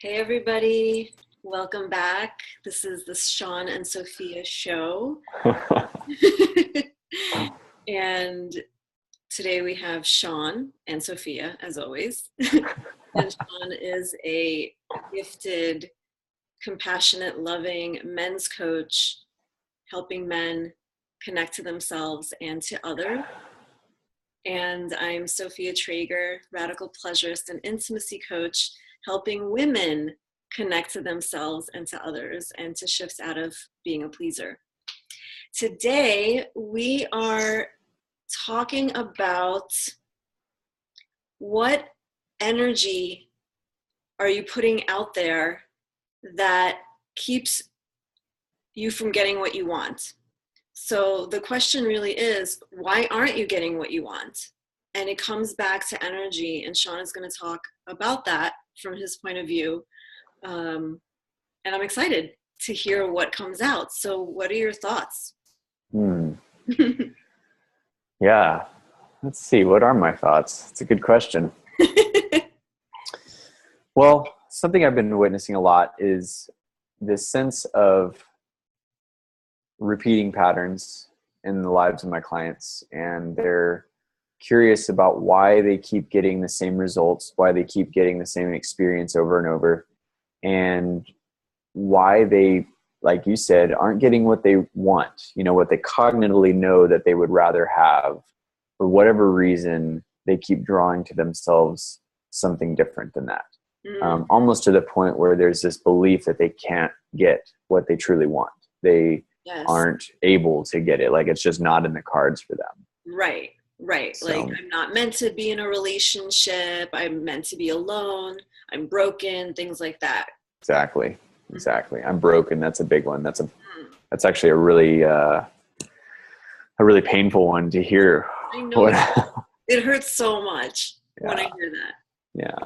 Hey everybody, welcome back. This is the Sean and Sophia show. And today we have Sean and Sophia, as always. And Sean is a gifted, compassionate, loving men's coach, helping men connect to themselves and to others. And I'm Sophia Traeger, radical pleasurist and intimacy coach, helping women connect to themselves and to others and to shift out of being a pleaser. Today, we are talking about what energy are you putting out there that keeps you from getting what you want. So the question really is, why aren't you getting what you want? And it comes back to energy, and Sean is going to talk about that from his point of view. And I'm excited to hear what comes out. So what are your thoughts? Yeah. Let's see. What are my thoughts? It's a good question. Well, something I've been witnessing a lot is this sense of repeating patterns in the lives of my clients, and they're curious about why they keep getting the same results, why they keep getting the same experience over and over, and why they, like you said, aren't getting what they want, what they cognitively know that they would rather have. For whatever reason, they keep drawing to themselves something different than that. Almost to the point where there's this belief that they can't get what they truly want. They aren't able to get it. Like, it's just not in the cards for them. Right. So, like, I'm not meant to be in a relationship. I'm meant to be alone. I'm broken, things like that. Exactly. I'm broken. That's a big one. That's actually a really painful one to hear. I know. It hurts so much when I hear that. Yeah.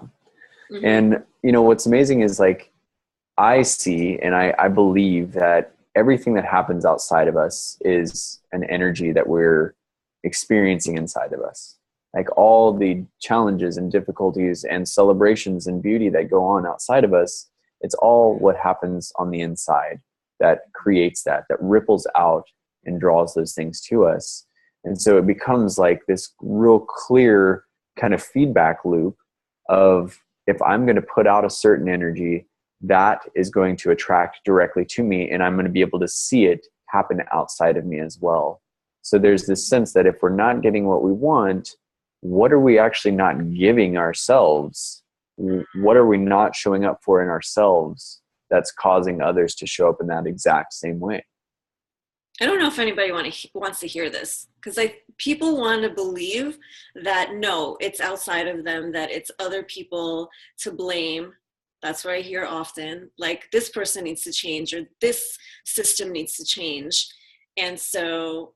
Mm-hmm. And what's amazing is, like, I see and I believe that everything that happens outside of us is an energy that we're experiencing inside of us. Like, all the challenges and difficulties and celebrations and beauty that go on outside of us, it's all what happens on the inside that creates that ripples out and draws those things to us. And so it becomes like this real clear kind of feedback loop of, if I'm going to put out a certain energy, that is going to attract directly to me, and I'm going to be able to see it happen outside of me as well. So there's this sense that if we're not getting what we want, what are we actually not giving ourselves? What are we not showing up for in ourselves that's causing others to show up in that exact same way? I don't know if anybody wants to hear this, because people want to believe that, no, it's outside of them, that it's other people to blame. That's what I hear often, like, this person needs to change, or this system needs to change. And so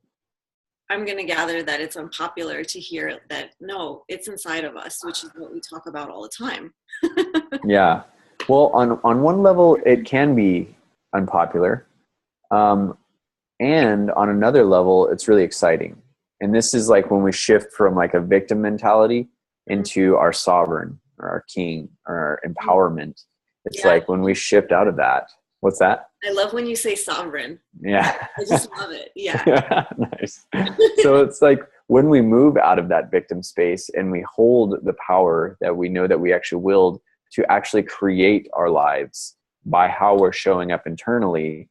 I'm going to gather that it's unpopular to hear that, no, it's inside of us, which is what we talk about all the time. Yeah. Well, on one level, it can be unpopular. And on another level, it's really exciting. And this is like when we shift from, like, a victim mentality into our sovereign, or our king, or our empowerment. It's like when we shift out of that. What's that? I love when you say sovereign. Yeah. I just love it. Yeah. Nice. So it's like when we move out of that victim space and we hold the power that we know that we actually willed to actually create our lives by how we're showing up internally,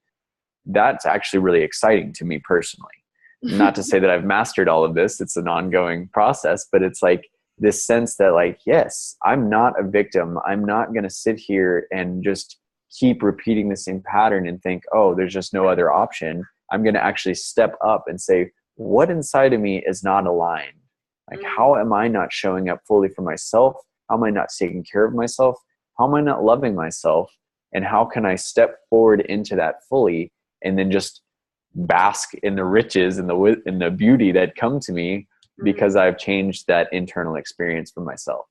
that's actually really exciting to me personally. Not to say that I've mastered all of this. It's an ongoing process, but it's like this sense that, like, yes, I'm not a victim. I'm not going to sit here and just keep repeating the same pattern and think, oh, there's just no other option. I'm going to actually step up and say, what inside of me is not aligned? Like, how am I not showing up fully for myself? How am I not taking care of myself? How am I not loving myself? And how can I step forward into that fully, and then just bask in the riches and the beauty that come to me because I've changed that internal experience for myself?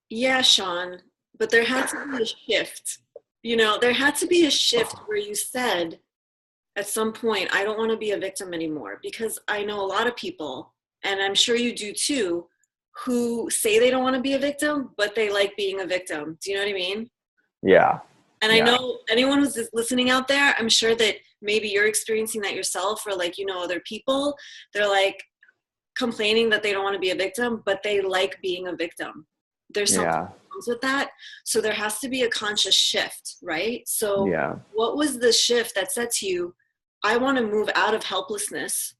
Yeah, Sean, but there had to be a shift. There had to be a shift where you said at some point, I don't want to be a victim anymore, because I know a lot of people, and I'm sure you do too, who say they don't want to be a victim, but they like being a victim. Do you know what I mean? Yeah. And Yeah. I know anyone who's listening out there, I'm sure that maybe you're experiencing that yourself, or like, other people, they're like complaining that they don't want to be a victim, but they like being a victim. There's something Yeah. that comes with that. So there has to be a conscious shift, right? So Yeah. what was the shift that said to you, I want to move out of helplessness.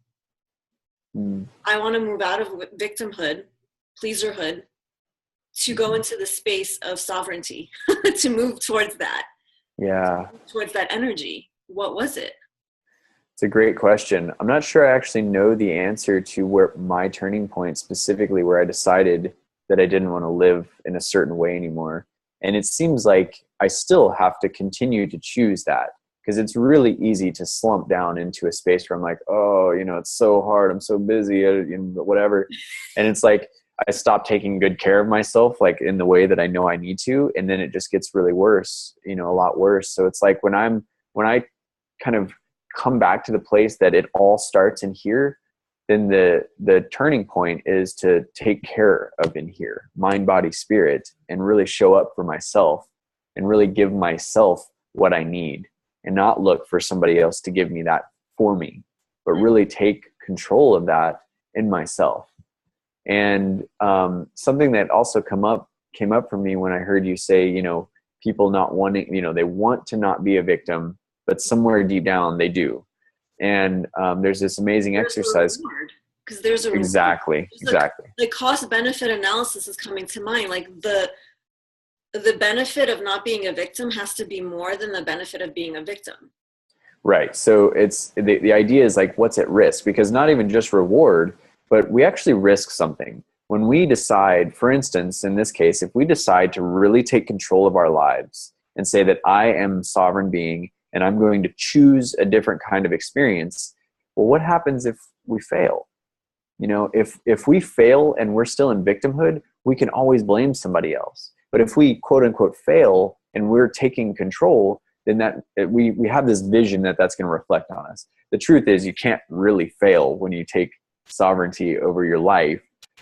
I want to move out of victimhood, pleaserhood, to go into the space of sovereignty, to move towards that, Yeah. towards that energy? What was it? It's a great question. I'm not sure I actually know the answer to where my turning point specifically, where I decided that I didn't want to live in a certain way anymore. And it seems like I still have to continue to choose that, because it's really easy to slump down into a space where I'm like, oh, it's so hard. I'm so busy, whatever. And it's like, I stop taking good care of myself, like in the way that I know I need to. And then it just gets really worse, a lot worse. So it's like when I kind of come back to the place that it all starts in here, then the turning point is to take care of in here, mind, body, spirit, and really show up for myself and really give myself what I need, and not look for somebody else to give me that for me, but really take control of that in myself. And something that also came up for me when I heard you say, people not wanting, they want to not be a victim, but somewhere deep down they do. And there's this amazing exercise. Because there's a exactly. The cost benefit analysis is coming to mind. Like the benefit of not being a victim has to be more than the benefit of being a victim. Right. So it's the idea is like, what's at risk? Because not even just reward, but we actually risk something. When we decide, for instance, in this case, if we decide to really take control of our lives and say that I am sovereign being and I'm going to choose a different kind of experience, well, what happens if we fail? If we fail and we're still in victimhood, we can always blame somebody else. But if we quote unquote fail and we're taking control, then we have this vision that that's going to reflect on us. The truth is, you can't really fail when you take sovereignty over your life.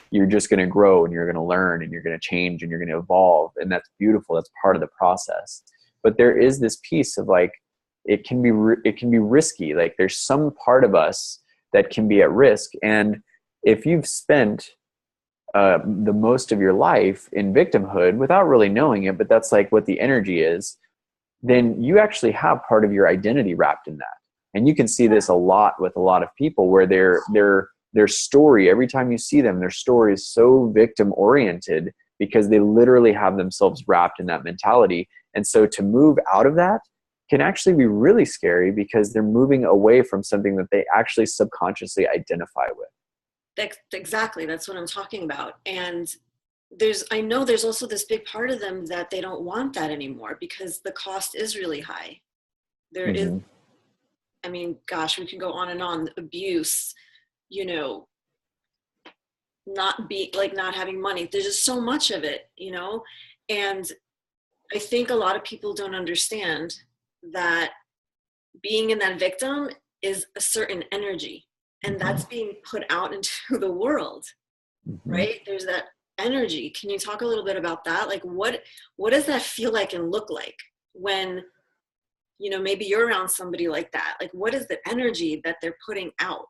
You're just going to grow, and you're going to learn, and you're going to change, and you're going to evolve. And that's beautiful. That's part of the process. But there is this piece of like, it can be risky. Like there's some part of us that can be at risk. And if you've spent the most of your life in victimhood without really knowing it, but that's like what the energy is, then you actually have part of your identity wrapped in that. And you can see this a lot with a lot of people, where their story, every time you see them, their story is so victim oriented because they literally have themselves wrapped in that mentality. And so to move out of that can actually be really scary, because they're moving away from something that they actually subconsciously identify with. Exactly. That's what I'm talking about. And I know there's also this big part of them that they don't want that anymore, because the cost is really high. There is, I mean, gosh, we can go on and on. Abuse, not having money. There's just so much of it, and I think a lot of people don't understand that being in that victim is a certain energy, and that's being put out into the world, right? There's that energy. Can you talk a little bit about that? Like what does that feel like and look like when, maybe you're around somebody like that? Like what is the energy that they're putting out?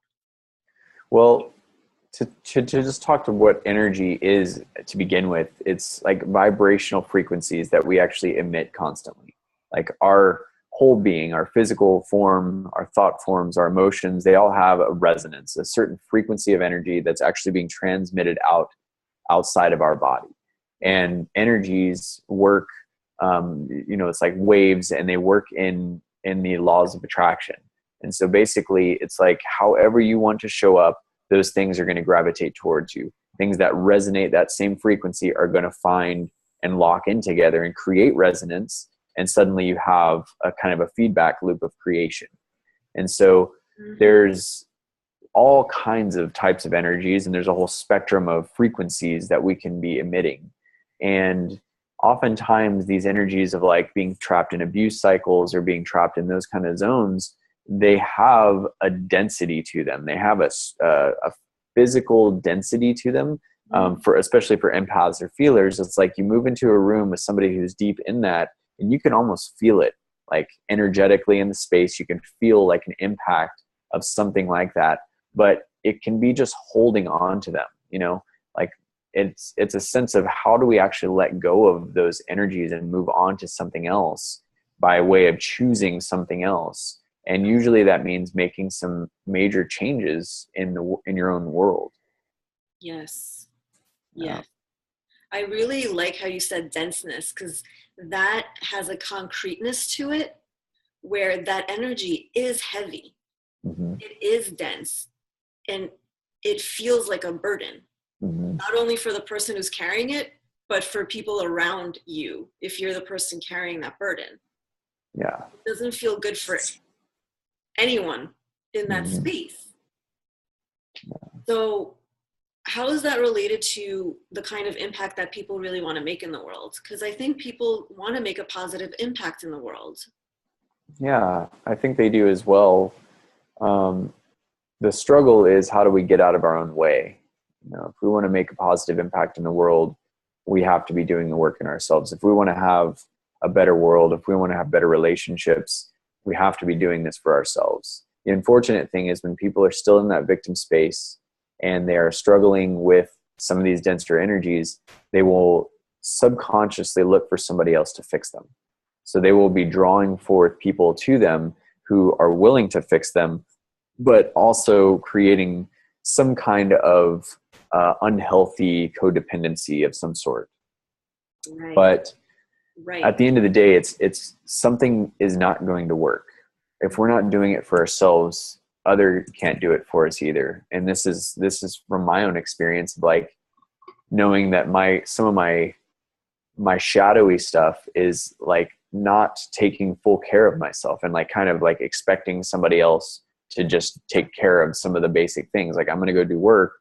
Well, to just talk to what energy is to begin with, it's like vibrational frequencies that we actually emit constantly. Like our whole being, our physical form, our thought forms, our emotions, they all have a resonance, a certain frequency of energy that's actually being transmitted outside of our body. And energies work, it's like waves, and they work in the laws of attraction. And so basically it's like, however you want to show up, those things are going to gravitate towards you. Things that resonate that same frequency are going to find and lock in together and create resonance. And suddenly you have a kind of a feedback loop of creation. And so there's all kinds of types of energies, and there's a whole spectrum of frequencies that we can be emitting. And oftentimes these energies of like being trapped in abuse cycles or being trapped in those kind of zones, they have a density to them. They have a physical density to them For especially for empaths or feelers, it's like you move into a room with somebody who's deep in that, and you can almost feel it, like energetically in the space. You can feel like an impact of something like that, but it can be just holding on to them, like it's a sense of how do we actually let go of those energies and move on to something else by way of choosing something else. And usually that means making some major changes in your own world. Yes. Yeah. Yes. I really like how you said denseness, because that has a concreteness to it where that energy is heavy. Mm-hmm. It is dense, and it feels like a burden, Mm-hmm. not only for the person who's carrying it, but for people around you if you're the person carrying that burden. Yeah. It doesn't feel good for anyone in that Mm-hmm. space. So how is that related to the kind of impact that people really want to make in the world? Because I think people want to make a positive impact in the world. Yeah, I think they do as well. The struggle is, how do we get out of our own way? If we want to make a positive impact in the world, we have to be doing the work in ourselves. If we want to have a better world, if we want to have better relationships, we have to be doing this for ourselves. The unfortunate thing is when people are still in that victim space and they are struggling with some of these denser energies, they will subconsciously look for somebody else to fix them. So they will be drawing forth people to them who are willing to fix them, but also creating some kind of unhealthy codependency of some sort. Right. But right. At the end of the day, it's something is not going to work. If we're not doing it for ourselves, other can't do it for us either. And this is from my own experience of like knowing that some of my shadowy stuff is like not taking full care of myself and like kind of like expecting somebody else to just take care of some of the basic things. Like I'm going to go do work,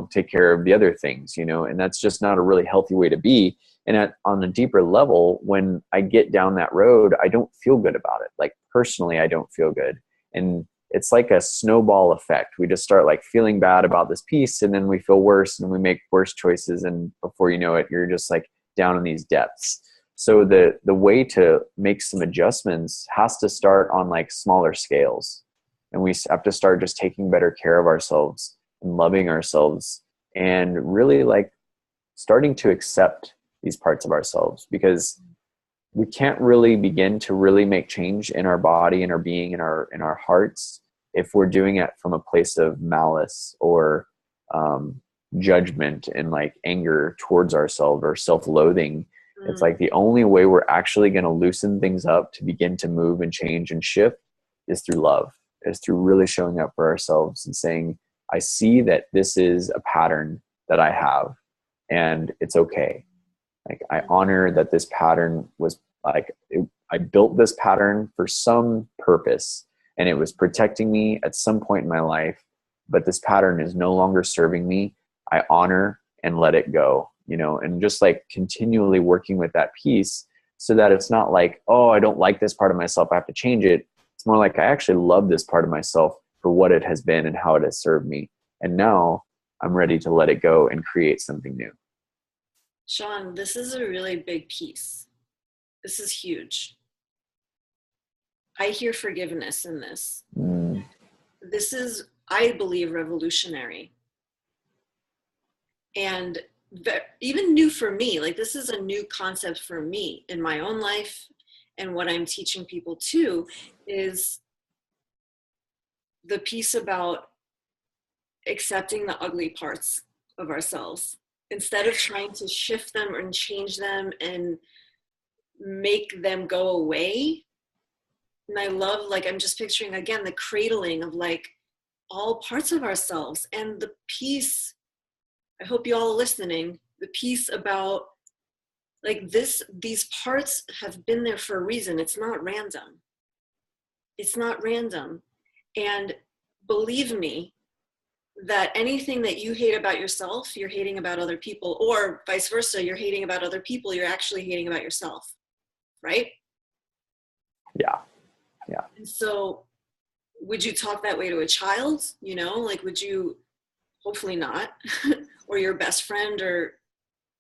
take care of the other things, and that's just not a really healthy way to be. And on a deeper level, when I get down that road, I don't feel good about it. Like personally, I don't feel good. And it's like a snowball effect. We just start like feeling bad about this piece, and then we feel worse and we make worse choices. And before you know it, you're just like down in these depths. So the way to make some adjustments has to start on like smaller scales. And we have to start just taking better care of ourselves and loving ourselves and really like starting to accept these parts of ourselves, because we can't really begin to really make change in our body and our being in our hearts if we're doing it from a place of malice or judgment and like anger towards ourselves or self-loathing. It's like the only way we're actually going to loosen things up to begin to move and change and shift is through love, is through really showing up for ourselves and saying, I see that this is a pattern that I have and it's okay. Like I honor that this pattern was like, I built this pattern for some purpose and it was protecting me at some point in my life, but this pattern is no longer serving me. I honor and let it go, and just like continually working with that piece so that it's not like, oh, I don't like this part of myself, I have to change it. It's more like I actually love this part of myself for what it has been and how it has served me. And now I'm ready to let it go and create something new. Sean, this is a really big piece. This is huge. I hear forgiveness in this. This is, I believe, revolutionary. And even new for me. Like this is a new concept for me in my own life. And what I'm teaching people too is the piece about accepting the ugly parts of ourselves instead of trying to shift them and change them and make them go away. And I love, like, I'm just picturing again the cradling of like all parts of ourselves and the piece. I hope you all are listening. The piece about like these parts have been there for a reason. It's not random. It's not random. And believe me, that anything that you hate about yourself, you're hating about other people, or vice versa, you're hating about other people, you're actually hating about yourself, right? Yeah. And so would you talk that way to a child? Like would you hopefully not, or your best friend or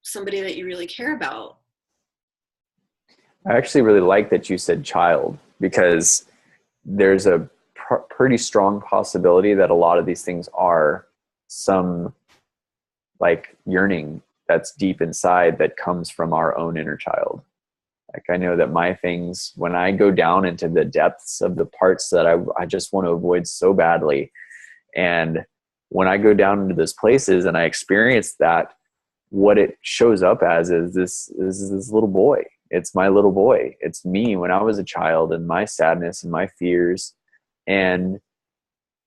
somebody that you really care about. I actually really like that you said child, because there's a pretty strong possibility that a lot of these things are some like yearning that's deep inside that comes from our own inner child. Like I know that my things, when I go down into the depths of the parts that I just want to avoid so badly, and when I go down into those places and I experience that, what it shows up as is this little boy. It's my little boy. It's me when I was a child, and my sadness and my fears. And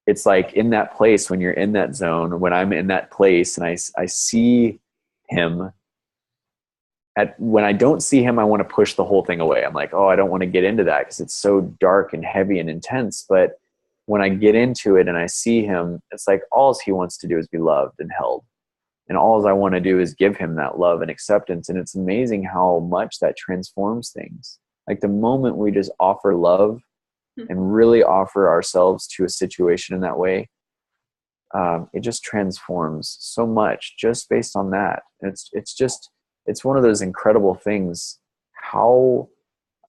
it's like in that place, when you're in that zone, when I'm in that place and I see him, when I don't see him, I want to push the whole thing away. I'm like, oh, I don't want to get into that because it's so dark and heavy and intense. But when I get into it and I see him, it's like all he wants to do is be loved and held. And all I want to do is give him that love and acceptance. And it's amazing how much that transforms things. Like the moment we just offer love and really offer ourselves to a situation in that way, it just transforms so much just based on that. And it's one of those incredible things, how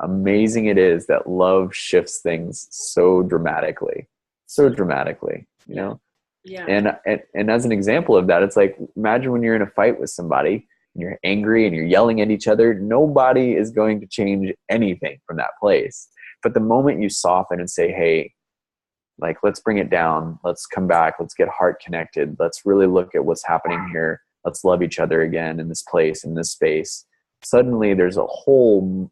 amazing it is that love shifts things so dramatically, you know? Yeah. And as an example of that, it's like, imagine when you're in a fight with somebody and you're angry and you're yelling at each other, nobody is going to change anything from that place. But the moment you soften and say, hey, like, let's bring it down. Let's come back. Let's get heart connected. Let's really look at what's happening here. Let's love each other again in this place, in this space. Suddenly there's a whole,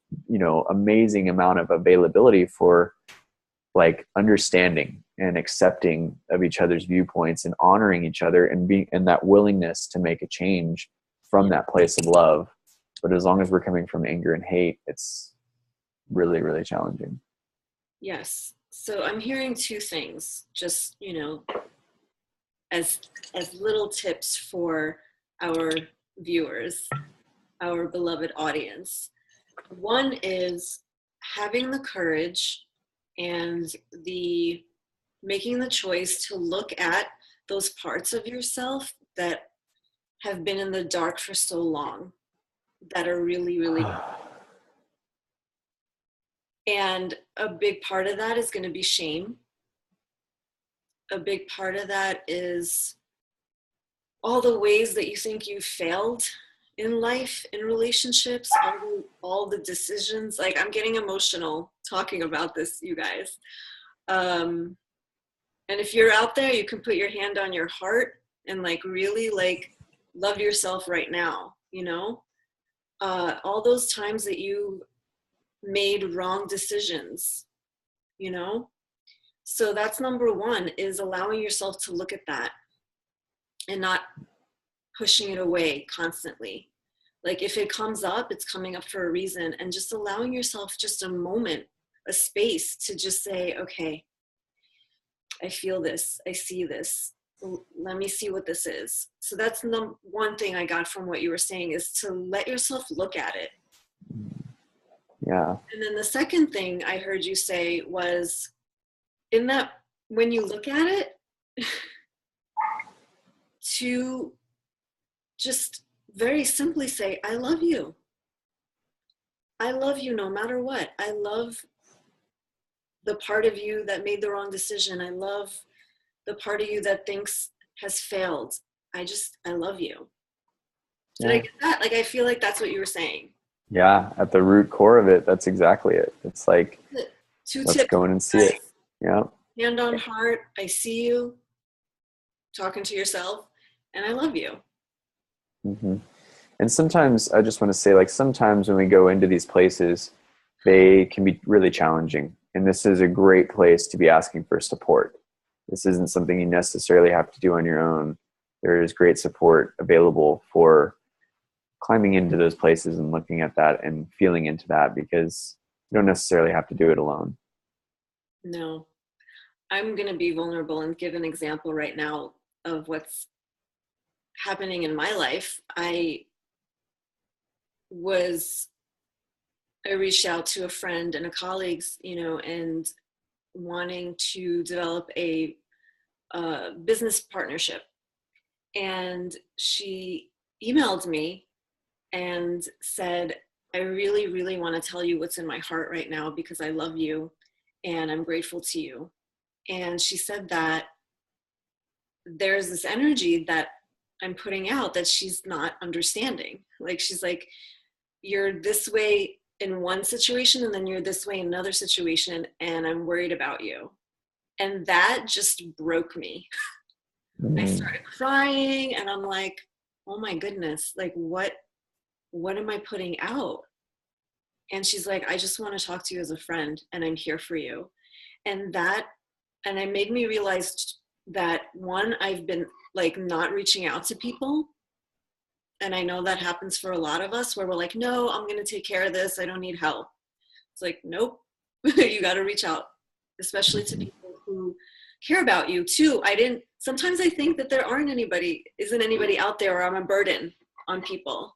amazing amount of availability for like understanding and accepting of each other's viewpoints and honoring each other and that willingness to make a change from that place of love. But as long as we're coming from anger and hate, it's really, really challenging. Yes. So I'm hearing two things, just, as little tips for our viewers, our beloved audience. One is having the courage and making the choice to look at those parts of yourself that have been in the dark for so long, that are really, really. And a big part of that is going to be shame. A big part of that is all the ways that you think you failed in life, in relationships, all the decisions. Like, I'm getting emotional talking about this, you guys. And if you're out there, you can put your hand on your heart and like really like love yourself right now, all those times that you made wrong decisions, So that's number one, is allowing yourself to look at that and not pushing it away constantly. Like if it comes up, it's coming up for a reason, and just allowing yourself just a moment, a space to just say, okay, I feel this, I see this, let me see what this is. So that's one thing I got from what you were saying, is to let yourself look at it. Yeah. And then the second thing I heard you say was, in that, when you look at it, to just very simply say, I love you. I love you no matter what. I love the part of you that made the wrong decision. I love the part of you that thinks has failed. I love you. Did I get that? Like, I feel like that's what you were saying. Yeah. At the root core of it, that's exactly it. It's like, let's go in and see it. Yeah. Hand on heart. I see you talking to yourself, and I love you. Mm-hmm. And sometimes I just want to say, like, sometimes when we go into these places, they can be really challenging. And this is a great place to be asking for support. This isn't something you necessarily have to do on your own. There is great support available for climbing into those places and looking at that and feeling into that, because you don't necessarily have to do it alone. No. I'm going to be vulnerable and give an example right now of what's happening in my life. I reached out to a friend and a colleagues, and wanting to develop a business partnership. And she emailed me and said, I really, really want to tell you what's in my heart right now because I love you and I'm grateful to you. And she said that there's this energy that I'm putting out that she's not understanding. Like, she's like, you're this way in one situation and then you're this way in another situation, and I'm worried about you. And that just broke me. I started crying and I'm like, oh my goodness, like what am I putting out? And she's like, I just want to talk to you as a friend and I'm here for you. And it made me realize that, one, I've been like not reaching out to people. And I know that happens for a lot of us where we're like, no, I'm going to take care of this. I don't need help. It's like, nope, you got to reach out, especially to people who care about you too. Sometimes I think that there isn't anybody out there, or I'm a burden on people.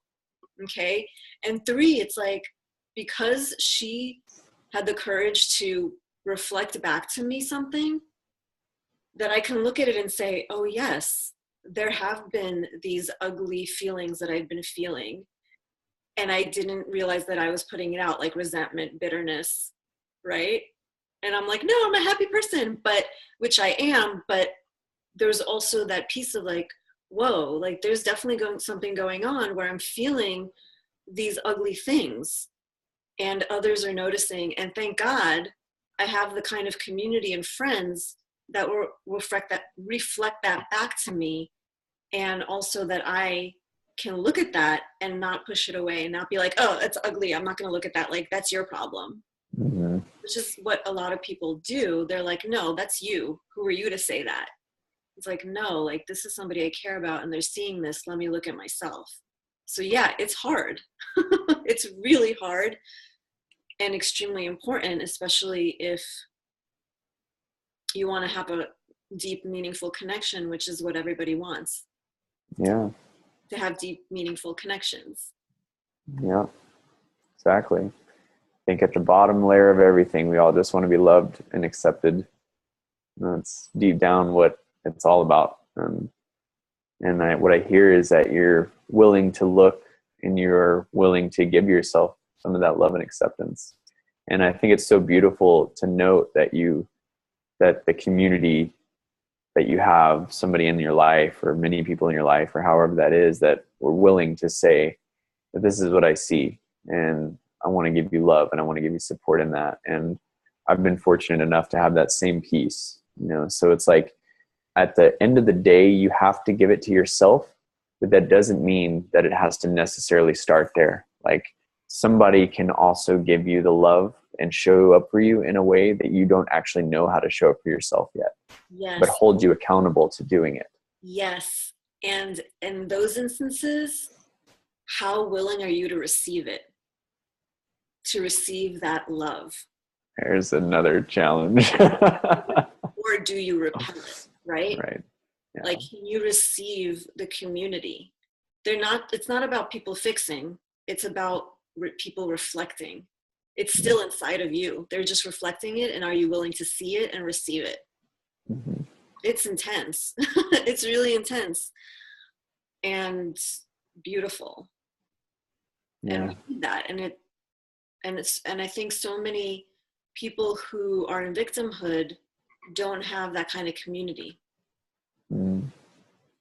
Okay. And 3, it's like, because she had the courage to reflect back to me something, that I can look at it and say, oh yes, there have been these ugly feelings that I've been feeling. And I didn't realize that I was putting it out, like resentment, bitterness, right? And I'm like, no, I'm a happy person, which I am, but there's also that piece of like, whoa, like there's definitely something going on where I'm feeling these ugly things and others are noticing. And thank God I have the kind of community and friends that will reflect that back to me. And also that I can look at that and not push it away and not be like, oh, that's ugly, I'm not going to look at that. Like, that's your problem. Mm-hmm. Which is what a lot of people do. They're like, no, that's you. Who are you to say that? It's like, no, like this is somebody I care about and they're seeing this. Let me look at myself. So yeah, it's hard. It's really hard and extremely important, especially if you want to have a deep, meaningful connection, which is what everybody wants. Yeah. To have deep, meaningful connections. Yeah, exactly. I think at the bottom layer of everything, we all just want to be loved and accepted. That's deep down what it's all about. What I hear is that you're willing to look and you're willing to give yourself some of that love and acceptance. And I think it's so beautiful to note that the community, that you have somebody in your life or many people in your life or however that is, that we're willing to say that this is what I see and I want to give you love and I want to give you support in that. And I've been fortunate enough to have that same piece, so it's like at the end of the day, you have to give it to yourself, but that doesn't mean that it has to necessarily start there. Like somebody can also give you the love and show up for you in a way that you don't actually know how to show up for yourself yet. Yes. But hold you accountable to doing it. Yes. And in those instances, how willing are you to receive it? To receive that love? There's another challenge. Or do you repel it, right? Right. Yeah. Like, can you receive the community? It's not about people fixing. It's about people reflecting. It's still inside of you. They're just reflecting it. And are you willing to see it and receive it? Mm-hmm. It's intense. It's really intense and beautiful. Yeah. And we need that. And I think so many people who are in victimhood don't have that kind of community. Mm.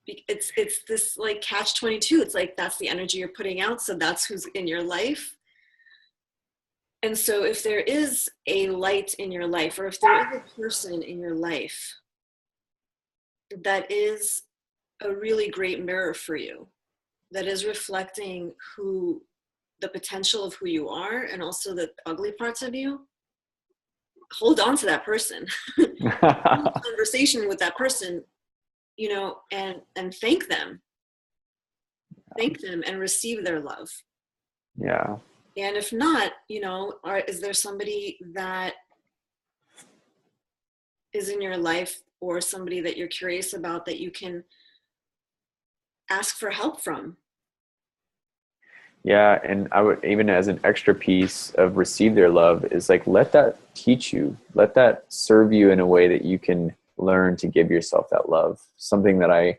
It's this like catch-22. It's like, that's the energy you're putting out. So that's who's in your life. And so if there is a light in your life, or if there is a person in your life that is a really great mirror for you, that is reflecting the potential of who you are and also the ugly parts of you, hold on to that person. Have a conversation with that person, and thank them. Thank them and receive their love. Yeah. And if not, is there somebody that is in your life or somebody that you're curious about that you can ask for help from? Yeah. And I would, even as an extra piece of receive their love, is like, let that teach you, let that serve you in a way that you can learn to give yourself that love. Something that I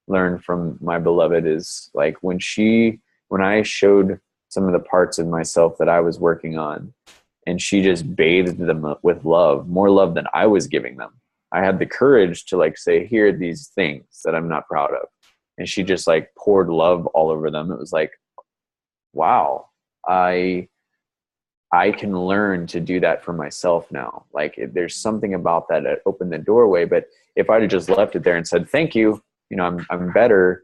learned from my beloved is like when I showed some of the parts of myself that I was working on, and she just bathed them with love, more love than I was giving them. I had the courage to like say, here are these things that I'm not proud of. And she just like poured love all over them. It was like, wow, I can learn to do that for myself now. Like there's something about that opened the doorway. But if I'd have just left it there and said, thank you, I'm better,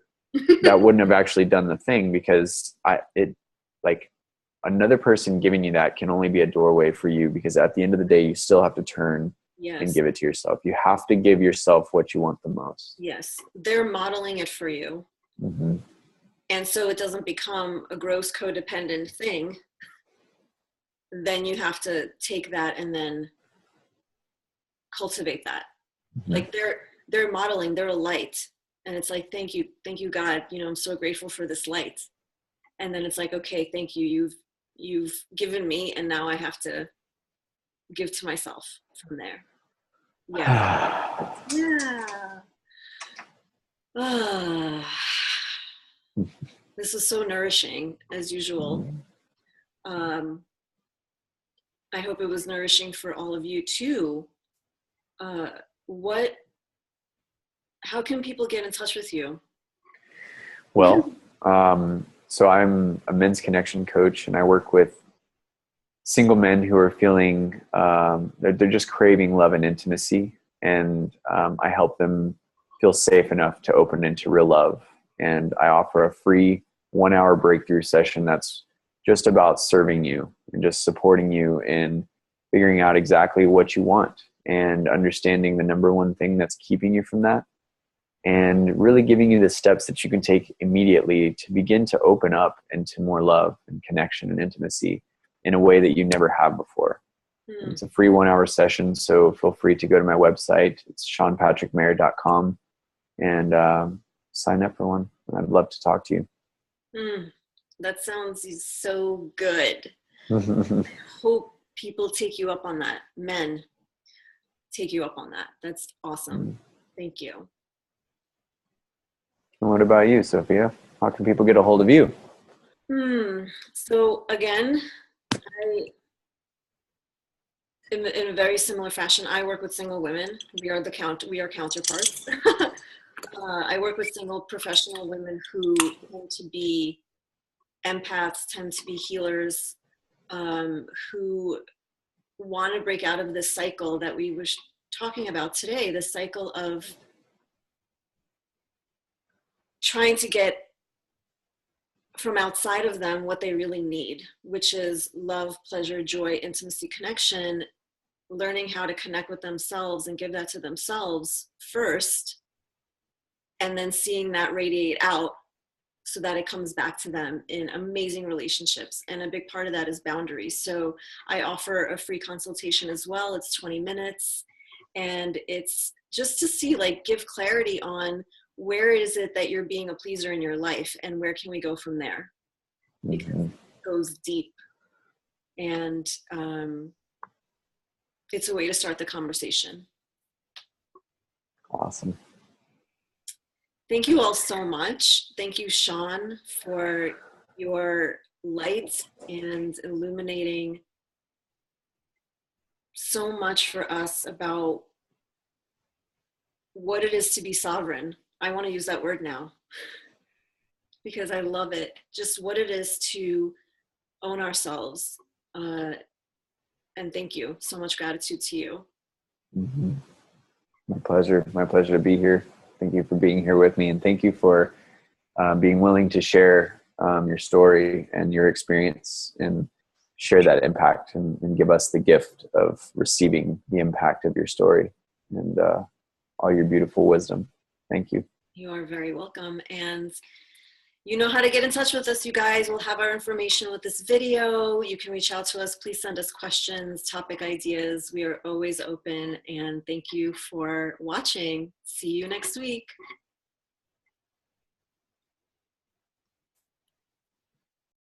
that wouldn't have actually done the thing, because like another person giving you that can only be a doorway for you, because at the end of the day, you still have to turn and give it to yourself. You have to give yourself what you want the most. Yes. They're modeling it for you. Mm-hmm. And so it doesn't become a gross codependent thing. Then you have to take that and then cultivate that. Mm-hmm. Like they're modeling, they're a light. And it's like, thank you, God. I'm so grateful for this light. And then it's like, okay, thank you. You've given me, and now I have to give to myself from there. Yeah. Yeah. This is so nourishing, as usual. I hope it was nourishing for all of you too. How can people get in touch with you? Well, so I'm a men's connection coach, and I work with single men who are feeling, they're just craving love and intimacy. And I help them feel safe enough to open into real love. And I offer a free 1-hour breakthrough session that's just about serving you and just supporting you in figuring out exactly what you want and understanding the number one thing that's keeping you from that, and really giving you the steps that you can take immediately to begin to open up into more love and connection and intimacy in a way that you never have before. It's a free 1-hour session, so feel free to go to my website. It's SeanPatrickMayer.com and sign up for one. I'd love to talk to you. That sounds so good. I hope people take you up on that. Men take you up on that. That's awesome. Thank you. And what about you, Sophia? How can people get a hold of you? So again, in a very similar fashion, I work with single women. We are counterparts. I work with single professional women who tend to be empaths, tend to be healers, who want to break out of this cycle that we were talking about today, the cycle of trying to get from outside of them what they really need, which is love, pleasure, joy, intimacy, connection, learning how to connect with themselves and give that to themselves first, and then seeing that radiate out so that it comes back to them in amazing relationships. And a big part of that is boundaries. So I offer a free consultation as well. It's 20 minutes. And it's just to see, like, give clarity on where is it that you're being a pleaser in your life and where can we go from there? Because it goes deep. And it's a way to start the conversation. Awesome. Thank you all so much. Thank you, Sean, for your light and illuminating so much for us about what it is to be sovereign. I want to use that word now because I love it. Just what it is to own ourselves. And thank you. So much gratitude to you. Mm-hmm. My pleasure. My pleasure to be here. Thank you for being here with me, and thank you for being willing to share your story and your experience and share that impact and give us the gift of receiving the impact of your story and all your beautiful wisdom. Thank you. You are very welcome. And you know how to get in touch with us, you guys. We'll have our information with this video. You can reach out to us. Please send us questions, topic ideas. We are always open. And thank you for watching. See you next week.